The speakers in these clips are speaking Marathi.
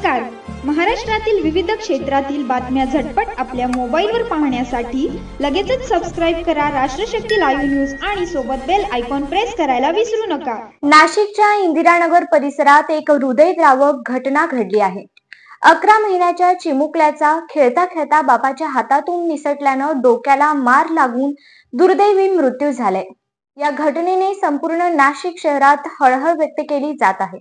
नमस्कार. महाराष्ट्रातील विविध क्षेत्रातील बातम्या झटपट आपल्या मोबाईलवर पाहण्यासाठी लगेचच सबस्क्राइब करा राष्ट्रशक्ती लाईव्ह न्यूज आणि सोबत बेल आयकॉन प्रेस करायला विसरू नका. नाशिकच्या इंदिरानगर परिसरात एक हृदयद्रावक घटना घडली आहे. 11 महिन्याच्या चिमुकल्याचा खेळता खेळता बापाच्या हातातून निसटल्यानं डोक्याला मार लागून दुर्दैवी मृत्यू झालाय. या घटनेने संपूर्ण नाशिक शहरात हळहळ व्यक्त केली जात आहे.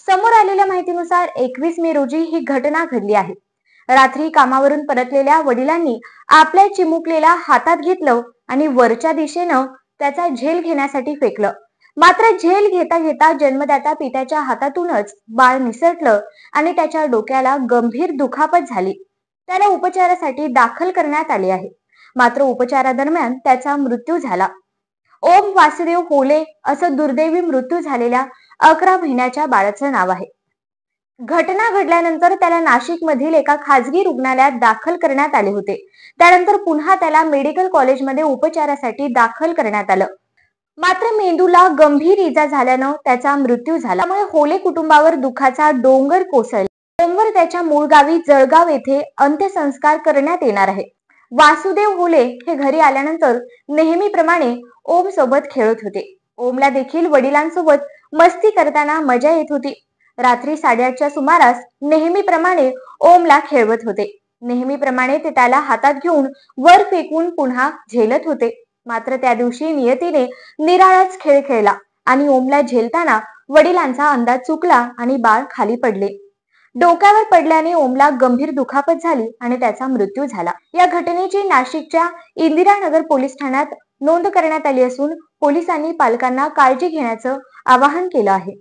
समोर आलेल्या माहितीनुसार 21 मे रोजी ही घटना घडली आहे. रात्री कामावरून परतलेल्या वडिलांनी आपल्या चिमुकलेला हातात घेतलं आणि वरच्या दिशेनं त्याचा झेल घेण्यासाठी फेकलं. मात्र झेल घेता घेता जन्मदात्या पित्याच्या हातातूनच बाळ निसटलं आणि त्याच्या डोक्याला गंभीर दुखापत झाली. त्याला उपचारासाठी दाखल करण्यात आले आहे. मात्र उपचारादरम्यान त्याचा मृत्यू झाला. ओम वासुदेव होले असं दुर्दैवी मृत्यू झालेल्या 11 महिन्याच्या बाळाचं नाव आहे. घटना घडल्यानंतर त्याला नाशिक मधील एका खासगी रुग्णालयात दाखल करण्यात आले होते. त्यानंतर पुन्हा त्याला मेडिकल कॉलेजमध्ये उपचारासाठी दाखल करण्यात आलं. मात्र मेंदूला गंभीर इजा झाल्यानं त्याचा मृत्यू झाला. त्यामुळे होले कुटुंबावर दुःखाचा डोंगर कोसळला. ओमवर त्याच्या मूळ गावी जळगाव येथे अंत्यसंस्कार करण्यात येणार आहे. वासुदेव होले हे घरी आल्यानंतर नेहमीप्रमाणे ओम सोबत खेळत होते. ओमला देखील वडिलांसोबत मस्ती करताना मजा येत होती. रात्री 8:30च्या सुमारास नेहमीप्रमाणे ओमला खेळवत होते. नेहमीप्रमाणे ते त्याला हातात घेऊन वर फेकून पुन्हा झेलत होते. मात्र त्या दिवशी नियतीने निराळाच खेळ खेळला आणि ओमला झेलताना वडिलांचा अंदाज चुकला आणि बाळ खाली पडले. डोक्यावर पडल्याने ओमला गंभीर दुखापत झाली आणि त्याचा मृत्यू झाला. या घटनेची नाशिकच्या इंदिरानगर पोलीस ठाण्यात नोंद करण्यात आली असून पोलिसांनी पालकांना काळजी घेण्याचं आवाहन केलं आहे.